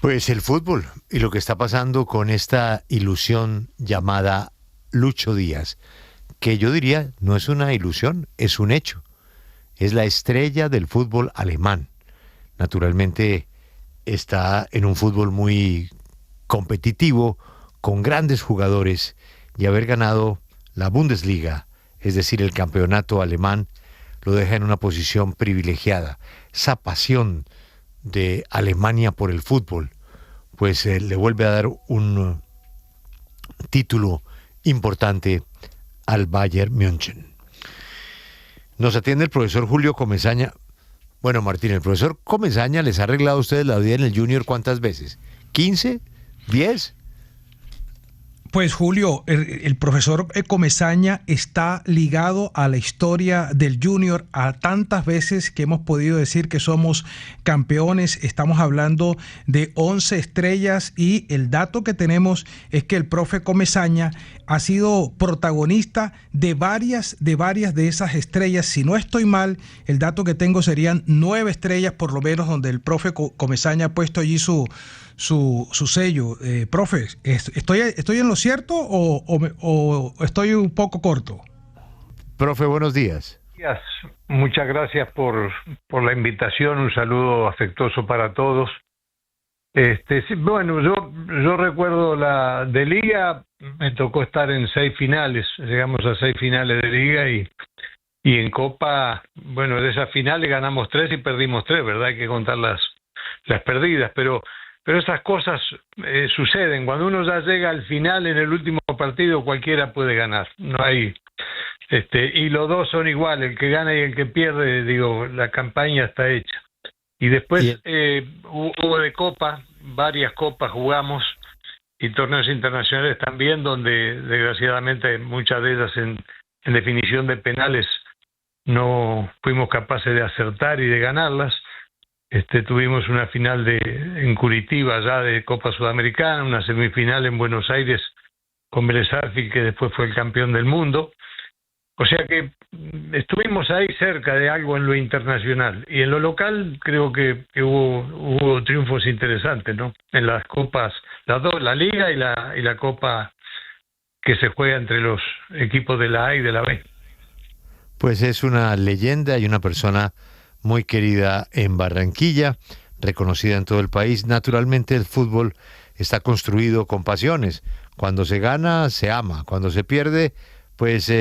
Pues el fútbol y lo que está pasando con esta ilusión llamada Lucho Díaz, que yo diría no es una ilusión, es un hecho. Es la estrella del fútbol alemán. Naturalmente está en un fútbol muy competitivo, con grandes jugadores, y haber ganado la Bundesliga, es decir, el campeonato alemán, lo deja en una posición privilegiada. Esa pasión de Alemania por el fútbol, pues le vuelve a dar un título importante al Bayern München. Nos atiende el profesor Julio Comesaña. Bueno, Martín, el profesor Comesaña les ha arreglado a ustedes la vida en el Junior ¿cuántas veces? ¿15? ¿10? Pues Julio, el profesor Comesaña está ligado a la historia del Junior a tantas veces que hemos podido decir que somos campeones. Estamos hablando de 11 estrellas y el dato que tenemos es que el profe Comesaña ha sido protagonista de varias de esas estrellas. Si no estoy mal, el dato que tengo serían 9 estrellas por lo menos, donde el profe Comesaña ha puesto allí su sello. Profe, ¿estoy en lo cierto o estoy un poco corto? Profe, buenos días. Muchas gracias por la invitación, un saludo afectuoso para todos. Sí, bueno, yo recuerdo la de Liga, me tocó estar en 6 finales, llegamos a 6 finales de Liga y en Copa, bueno, de esas finales ganamos 3 y perdimos 3, ¿verdad? Hay que contar las perdidas, pero esas cosas suceden. Cuando uno ya llega al final en el último partido, cualquiera puede ganar. No hay, y los dos son iguales, el que gana y el que pierde, digo, la campaña está hecha. Y después hubo de Copa, varias copas jugamos y torneos internacionales también, donde desgraciadamente muchas de ellas en definición de penales no fuimos capaces de acertar y de ganarlas. Tuvimos una final en Curitiba ya de Copa Sudamericana, una semifinal en Buenos Aires con Vélez Sarsfield, que después fue el campeón del mundo. O sea que estuvimos ahí cerca de algo en lo internacional. Y en lo local creo que hubo triunfos interesantes, ¿no? En las copas, las dos, la Liga y la Copa que se juega entre los equipos de la A y de la B. Pues es una leyenda y una persona muy querida en Barranquilla, reconocida en todo el país. Naturalmente el fútbol está construido con pasiones. Cuando se gana, se ama. Cuando se pierde, pues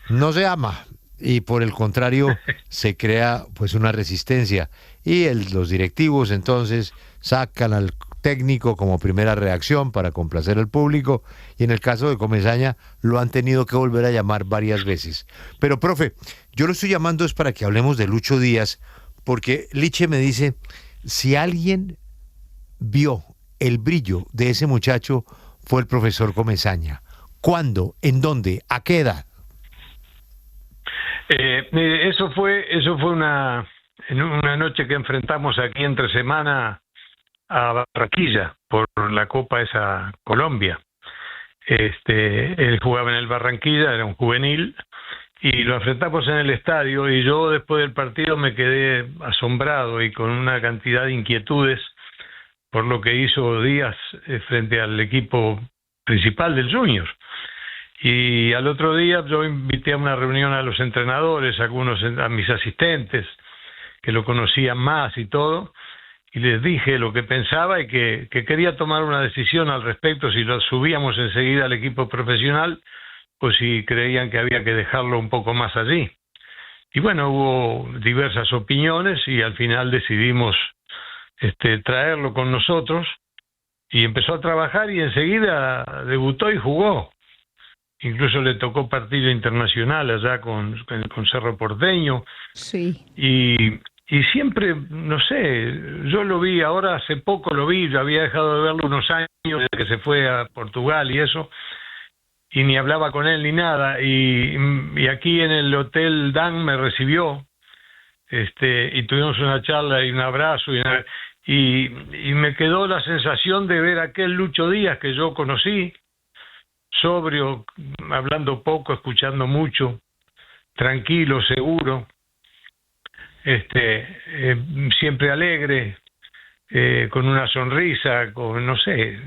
no se ama. Y por el contrario, se crea pues una resistencia. Y los directivos entonces sacan al técnico como primera reacción para complacer al público, y en el caso de Comesaña lo han tenido que volver a llamar varias veces. Pero profe, yo lo estoy llamando es para que hablemos de Lucho Díaz, porque Liche me dice, si alguien vio el brillo de ese muchacho fue el profesor Comesaña. ¿Cuándo? ¿En dónde? ¿A qué edad? Eso fue en una noche que enfrentamos aquí entre semana a Barranquilla por la Copa esa Colombia. Él jugaba en el Barranquilla, era un juvenil, y lo enfrentamos en el estadio, y yo después del partido me quedé asombrado y con una cantidad de inquietudes por lo que hizo Díaz frente al equipo principal del Junior. Y al otro día yo invité a una reunión a los entrenadores, a mis asistentes, que lo conocían más y todo, y les dije lo que pensaba y que quería tomar una decisión al respecto, si lo subíamos enseguida al equipo profesional o si creían que había que dejarlo un poco más allí. Y bueno, hubo diversas opiniones y al final decidimos traerlo con nosotros, y empezó a trabajar y enseguida debutó y jugó. Incluso le tocó partido internacional allá con Cerro Porteño. Sí. Y siempre, no sé, yo lo vi, ahora hace poco lo vi, yo había dejado de verlo unos años desde que se fue a Portugal y eso, y ni hablaba con él ni nada, y aquí en el Hotel Dan me recibió, y tuvimos una charla y un abrazo, y me quedó la sensación de ver aquel Lucho Díaz que yo conocí, sobrio, hablando poco, escuchando mucho, tranquilo, seguro, siempre alegre, con una sonrisa, con no sé,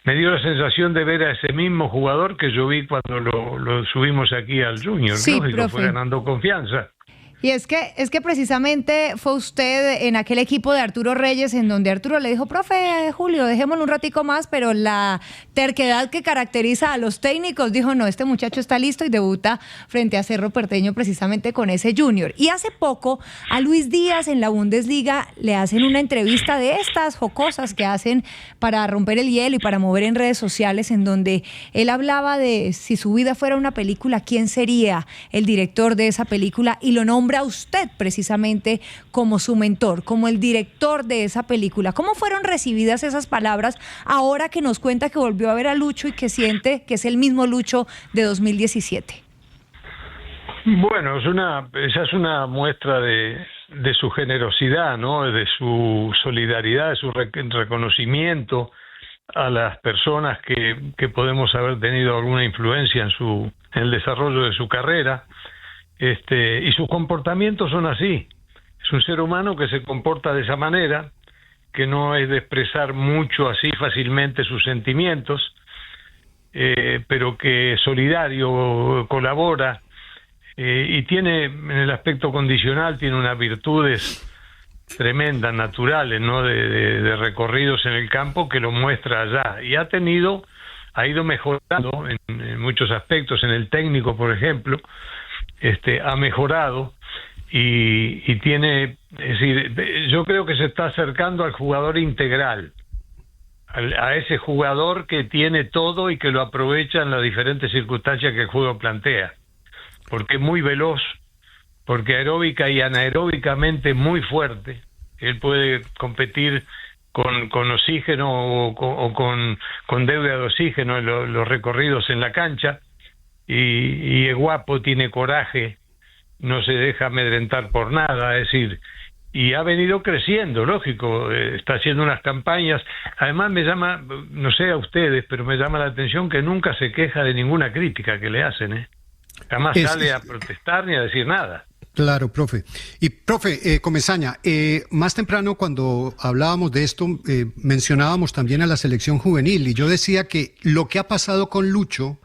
me dio la sensación de ver a ese mismo jugador que yo vi cuando lo subimos aquí al Junior, sí, ¿no? Y lo fue profe. ganando confianza. Y es que precisamente fue usted en aquel equipo de Arturo Reyes en donde Arturo le dijo, profe Julio, dejémoslo un ratico más, pero la terquedad que caracteriza a los técnicos dijo, no, este muchacho está listo y debuta frente a Cerro Porteño precisamente con ese Junior. Y hace poco a Luis Díaz en la Bundesliga le hacen una entrevista de estas jocosas que hacen para romper el hielo y para mover en redes sociales, en donde él hablaba de si su vida fuera una película, ¿quién sería el director de esa película? Y lo nombra a usted precisamente como su mentor, como el director de esa película. ¿Cómo fueron recibidas esas palabras ahora que nos cuenta que volvió a ver a Lucho y que siente que es el mismo Lucho de 2017? Bueno, esa es una muestra de su generosidad, ¿no? De su solidaridad, de su reconocimiento a las personas que podemos haber tenido alguna influencia en el desarrollo de su carrera. Y sus comportamientos son así. Es un ser humano que se comporta de esa manera, que no es de expresar mucho así fácilmente sus sentimientos, pero que es solidario, colabora, y tiene, en el aspecto condicional, tiene unas virtudes tremendas, naturales, ¿no? De recorridos en el campo que lo muestra allá. Y ha ido mejorando en muchos aspectos, en el técnico, por ejemplo. Ha mejorado y tiene, es decir, yo creo que se está acercando al jugador integral, a ese jugador que tiene todo y que lo aprovecha en las diferentes circunstancias que el juego plantea, porque es muy veloz, porque aeróbica y anaeróbicamente muy fuerte. Él puede competir con oxígeno o con deuda de oxígeno en los recorridos en la cancha. Y es guapo, tiene coraje, no se deja amedrentar por nada, es decir, y ha venido creciendo, lógico, está haciendo unas campañas. Además me llama, no sé a ustedes, pero me llama la atención que nunca se queja de ninguna crítica que le hacen, Jamás sale a protestar ni a decir nada. Claro, profe. Y profe, Comesaña, más temprano cuando hablábamos de esto, mencionábamos también a la selección juvenil, y yo decía que lo que ha pasado con Lucho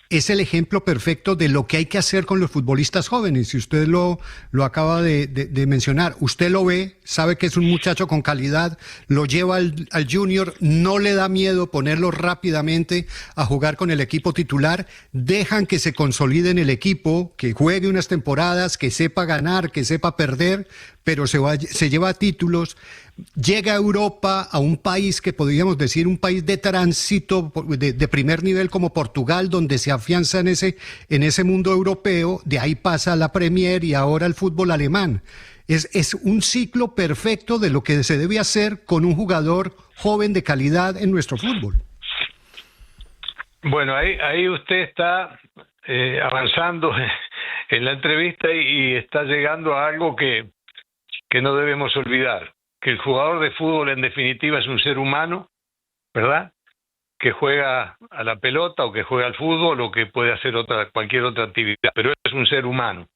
es el ejemplo perfecto de lo que hay que hacer con los futbolistas jóvenes. Y usted lo acaba de mencionar. Usted lo ve, sabe que es un muchacho con calidad, lo lleva al Junior, no le da miedo ponerlo rápidamente a jugar con el equipo titular, dejan que se consolide en el equipo, que juegue unas temporadas, que sepa ganar, que sepa perder, pero se lleva títulos. Llega a Europa, a un país que podríamos decir un país de tránsito de primer nivel como Portugal, donde se afianza en ese mundo europeo, de ahí pasa a la Premier y ahora al fútbol alemán. Es un ciclo perfecto de lo que se debe hacer con un jugador joven de calidad en nuestro fútbol. Bueno, ahí usted está avanzando en la entrevista y está llegando a algo que no debemos olvidar. Que el jugador de fútbol en definitiva es un ser humano, ¿verdad? Que juega a la pelota o que juega al fútbol o que puede hacer cualquier otra actividad, pero es un ser humano.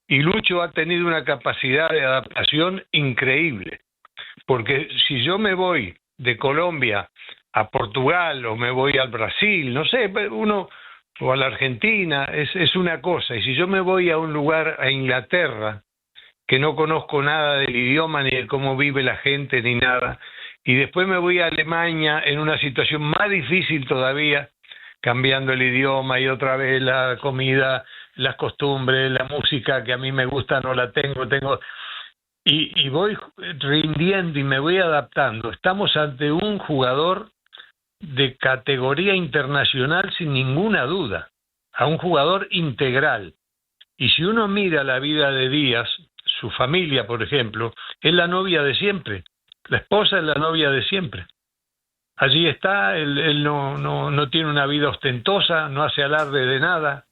Y Lucho ha tenido una capacidad de adaptación increíble, porque si yo me voy de Colombia a Portugal o me voy al Brasil, no sé, o a la Argentina, es una cosa, y si yo me voy a un lugar, a Inglaterra, que no conozco nada del idioma, ni de cómo vive la gente, ni nada, y después me voy a Alemania en una situación más difícil todavía, cambiando el idioma y otra vez la comida, las costumbres, la música que a mí me gusta no la tengo, y voy rindiendo y me voy adaptando. Estamos ante un jugador de categoría internacional sin ninguna duda, a un jugador integral. Y si uno mira la vida de Díaz, su familia, por ejemplo, es la novia de siempre. La esposa es la novia de siempre. Allí está, él no tiene una vida ostentosa, no hace alarde de nada,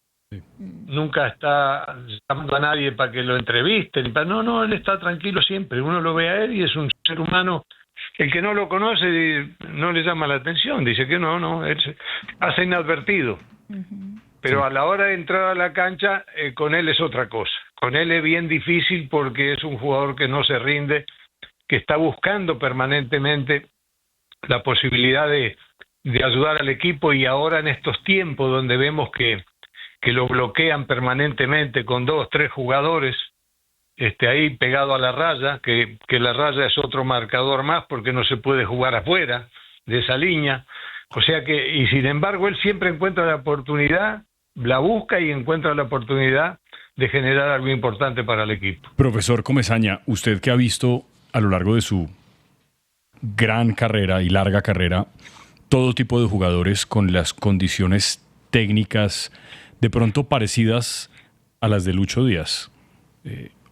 nunca está llamando a nadie para que lo entrevisten. No, él está tranquilo siempre. Uno lo ve a él y es un ser humano. El que no lo conoce no le llama la atención, dice que no, él se hace inadvertido. Pero a la hora de entrar a la cancha, con él es otra cosa. Con él es bien difícil porque es un jugador que no se rinde, que está buscando permanentemente la posibilidad de ayudar al equipo, y ahora en estos tiempos donde vemos que lo bloquean permanentemente con 2, 3 jugadores ahí pegado a la raya, que la raya es otro marcador más porque no se puede jugar afuera de esa línea. O sea que, y sin embargo, él siempre encuentra la oportunidad, la busca y encuentra la oportunidad de generar algo importante para el equipo. Profesor Comesaña, usted que ha visto a lo largo de su gran carrera y larga carrera todo tipo de jugadores con las condiciones técnicas de pronto parecidas a las de Lucho Díaz,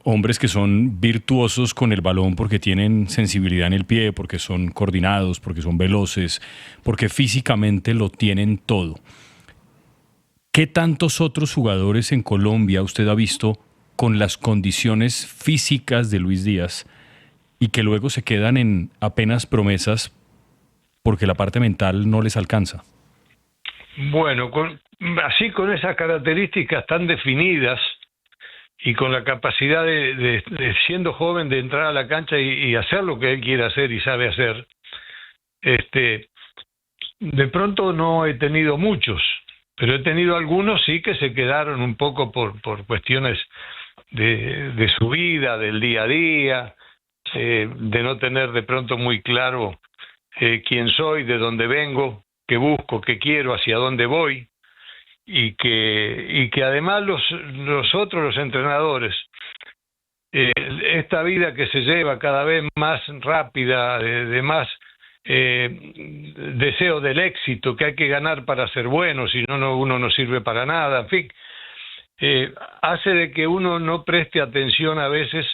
hombres que son virtuosos con el balón porque tienen sensibilidad en el pie, porque son coordinados, porque son veloces, porque físicamente lo tienen todo. ¿Qué tantos otros jugadores en Colombia usted ha visto con las condiciones físicas de Luis Díaz y que luego se quedan en apenas promesas porque la parte mental no les alcanza? Bueno, así con esas características tan definidas y con la capacidad de siendo joven de entrar a la cancha y hacer lo que él quiere hacer y sabe hacer, de pronto no he tenido muchos, pero he tenido algunos sí que se quedaron un poco por cuestiones de su vida, del día a día, de no tener de pronto muy claro quién soy, de dónde vengo, qué busco, qué quiero, hacia dónde voy, y que además los entrenadores, esta vida que se lleva cada vez más rápida, de más deseo del éxito, que hay que ganar para ser bueno, si no uno no sirve para nada, en fin, hace de que uno no preste atención a veces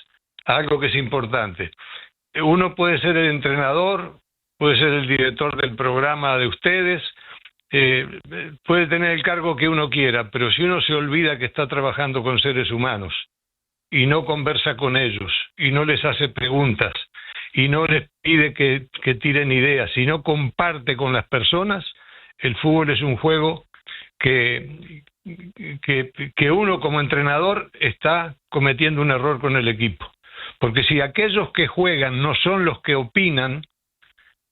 a algo que es importante. Uno puede ser el entrenador, puede ser el director del programa de ustedes, puede tener el cargo que uno quiera, pero si uno se olvida que está trabajando con seres humanos y no conversa con ellos y no les hace preguntas y no les pide que tiren ideas y no comparte con las personas, el fútbol es un juego que uno como entrenador está cometiendo un error con el equipo. Porque si aquellos que juegan no son los que opinan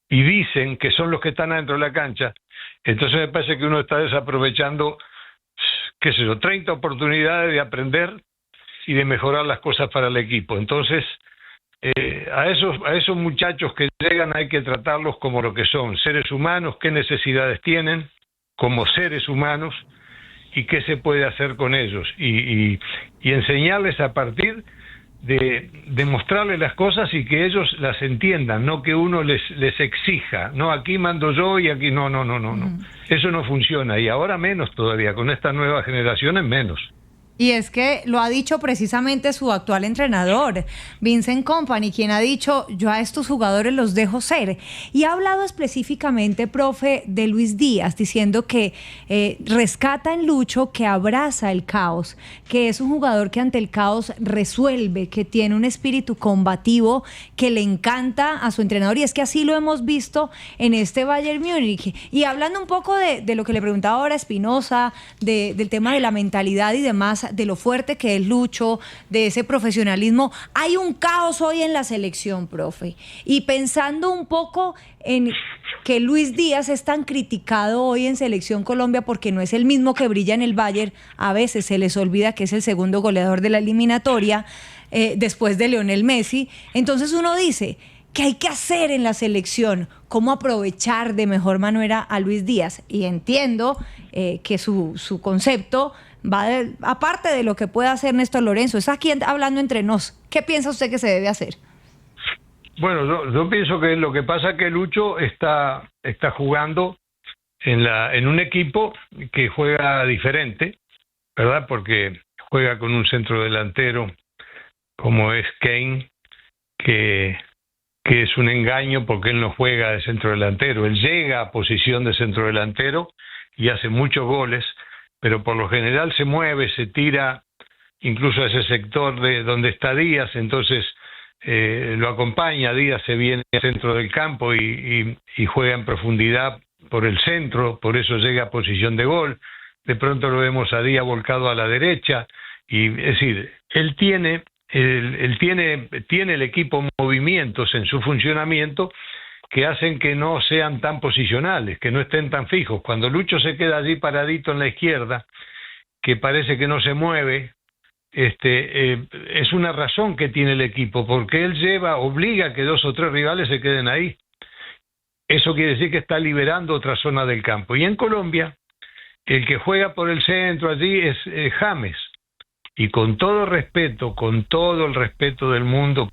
y dicen que son los que están adentro de la cancha, entonces me parece que uno está desaprovechando, 30 oportunidades de aprender y de mejorar las cosas para el equipo. Entonces, a esos muchachos que llegan hay que tratarlos como lo que son, seres humanos, qué necesidades tienen como seres humanos y qué se puede hacer con ellos. Y enseñarles a partir de mostrarles las cosas y que ellos las entiendan, no que uno les exija, no, aquí mando yo y aquí no. Eso no funciona, y ahora menos todavía, con estas nuevas generaciones menos. Y es que lo ha dicho precisamente su actual entrenador, Vincent Kompany, quien ha dicho, yo a estos jugadores los dejo ser. Y ha hablado específicamente, profe, de Luis Díaz, diciendo que rescata en Lucho, que abraza el caos, que es un jugador que ante el caos resuelve, que tiene un espíritu combativo que le encanta a su entrenador. Y es que así lo hemos visto en este Bayern Múnich. Y hablando un poco de lo que le preguntaba ahora Espinosa, del tema de la mentalidad y demás, de lo fuerte que es Lucho, de ese profesionalismo. Hay un caos hoy en la selección, profe. Y pensando un poco en que Luis Díaz es tan criticado hoy en Selección Colombia porque no es el mismo que brilla en el Bayern, a veces se les olvida que es el segundo goleador de la eliminatoria, después de Lionel Messi. Entonces uno dice, ¿qué hay que hacer en la selección? ¿Cómo aprovechar de mejor manera a Luis Díaz? Y entiendo que su concepto va aparte de lo que pueda hacer Néstor Lorenzo. Es aquí hablando entre nos. ¿Qué piensa usted que se debe hacer? Bueno, yo pienso que lo que pasa es que Lucho está jugando en un equipo que juega diferente, ¿verdad? Porque juega con un centro delantero como es Kane, que es un engaño porque él no juega de centro delantero. Él llega a posición de centro delantero y hace muchos goles, pero por lo general se mueve, se tira incluso a ese sector de donde está Díaz, entonces lo acompaña, Díaz se viene al centro del campo y juega en profundidad por el centro, por eso llega a posición de gol. De pronto lo vemos a Díaz volcado a la derecha, y es decir, él tiene él tiene el equipo movimientos en su funcionamiento que hacen que no sean tan posicionales, que no estén tan fijos. Cuando Lucho se queda allí paradito en la izquierda, que parece que no se mueve, es una razón que tiene el equipo, porque él obliga a que 2 o 3 rivales se queden ahí. Eso quiere decir que está liberando otra zona del campo. Y en Colombia, el que juega por el centro allí es James. Y con todo respeto, con todo el respeto del mundo,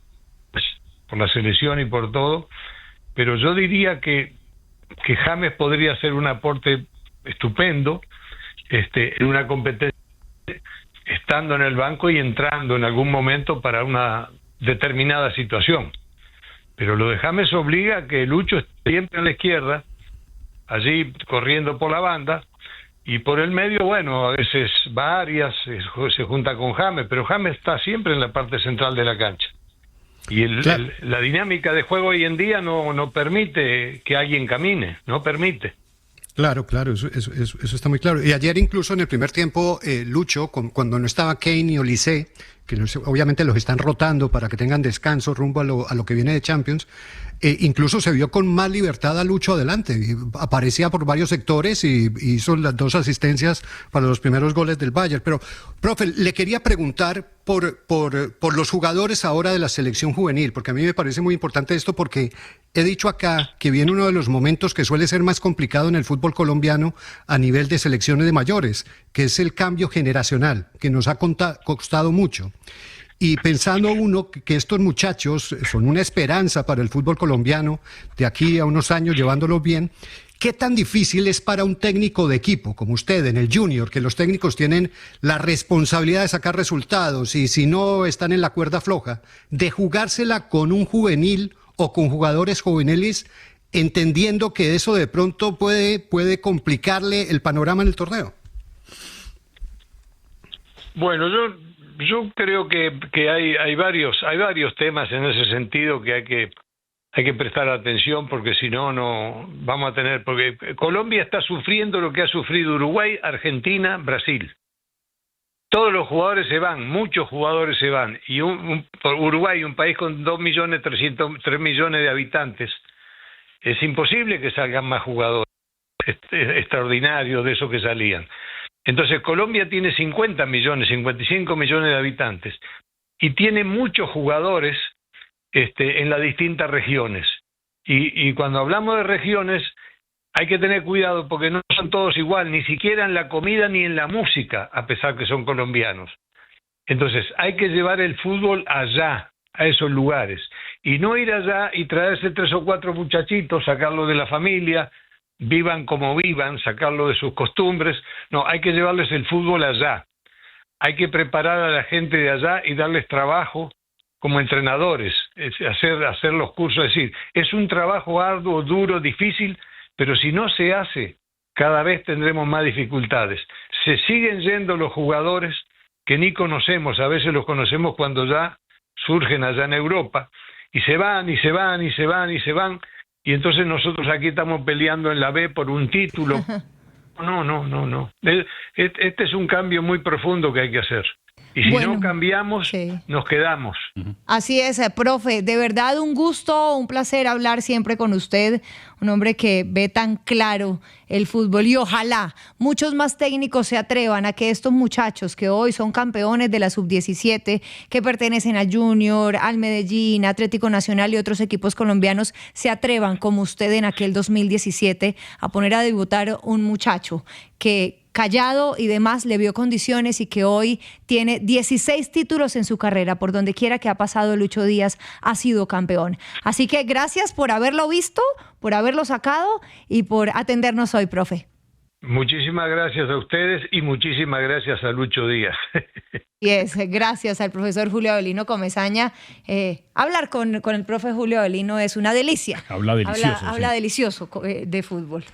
pues, por la selección y por todo, pero yo diría que James podría hacer un aporte estupendo en una competencia, estando en el banco y entrando en algún momento para una determinada situación. Pero lo de James obliga a que Lucho esté siempre a la izquierda, allí corriendo por la banda, y por el medio, bueno, a veces va Arias, se junta con James, pero James está siempre en la parte central de la cancha. Y la dinámica de juego hoy en día no permite que alguien camine, no permite. Claro, eso está muy claro. Y ayer incluso en el primer tiempo, Lucho, cuando no estaba Kane y Olise, que obviamente los están rotando para que tengan descanso rumbo a lo que viene de Champions, incluso se vio con más libertad a Lucho adelante. Aparecía por varios sectores y hizo las 2 asistencias para los primeros goles del Bayern. Pero, profe, le quería preguntar por los jugadores ahora de la selección juvenil, porque a mí me parece muy importante esto, porque he dicho acá que viene uno de los momentos que suele ser más complicado en el fútbol colombiano a nivel de selecciones de mayores, que es el cambio generacional, que nos ha costado mucho. Y pensando uno que estos muchachos son una esperanza para el fútbol colombiano de aquí a unos años, llevándolos bien, ¿qué tan difícil es para un técnico de equipo como usted en el Junior, que los técnicos tienen la responsabilidad de sacar resultados y si no están en la cuerda floja, de jugársela con un juvenil o con jugadores juveniles, entendiendo que eso de pronto puede complicarle el panorama en el torneo? Bueno, yo creo que hay varios temas en ese sentido que hay que prestar atención, porque si no vamos a tener, porque Colombia está sufriendo lo que ha sufrido Uruguay, Argentina, Brasil. Todos los jugadores se van, muchos jugadores se van, y Uruguay, un país con 3 millones de habitantes, es imposible que salgan más jugadores extraordinarios de esos que salían. Entonces Colombia tiene 55 millones de habitantes y tiene muchos jugadores en las distintas regiones. Y cuando hablamos de regiones hay que tener cuidado porque no son todos igual, ni siquiera en la comida ni en la música, a pesar que son colombianos. Entonces hay que llevar el fútbol allá, a esos lugares, y no ir allá y traerse 3 o 4 muchachitos, sacarlos de la familia, vivan como vivan, sacarlo de sus costumbres. No, hay que llevarles el fútbol allá. Hay que preparar a la gente de allá y darles trabajo como entrenadores, hacer los cursos. Es decir, es un trabajo arduo, duro, difícil, pero si no se hace, cada vez tendremos más dificultades. Se siguen yendo los jugadores que ni conocemos, a veces los conocemos cuando ya surgen allá en Europa, y se van, y se van, y se van, y se van, y entonces nosotros aquí estamos peleando en la B por un título. No. Este es un cambio muy profundo que hay que hacer. Y si no cambiamos, sí, nos quedamos. Así es, profe. De verdad, un gusto, un placer hablar siempre con usted. Un hombre que ve tan claro el fútbol. Y ojalá muchos más técnicos se atrevan a que estos muchachos que hoy son campeones de la Sub-17, que pertenecen al Junior, al Medellín, Atlético Nacional y otros equipos colombianos, se atrevan, como usted en aquel 2017, a poner a debutar un muchacho que callado y demás le vio condiciones y que hoy tiene 16 títulos en su carrera. Por donde quiera que ha pasado Lucho Díaz ha sido campeón. Así que gracias por haberlo visto, por haberlo sacado y por atendernos hoy, profe. Muchísimas gracias a ustedes y muchísimas gracias a Lucho Díaz. Gracias al profesor Julio Avelino Comesaña. Hablar con el profe Julio Avelino es una delicia. Habla delicioso. Habla delicioso de fútbol.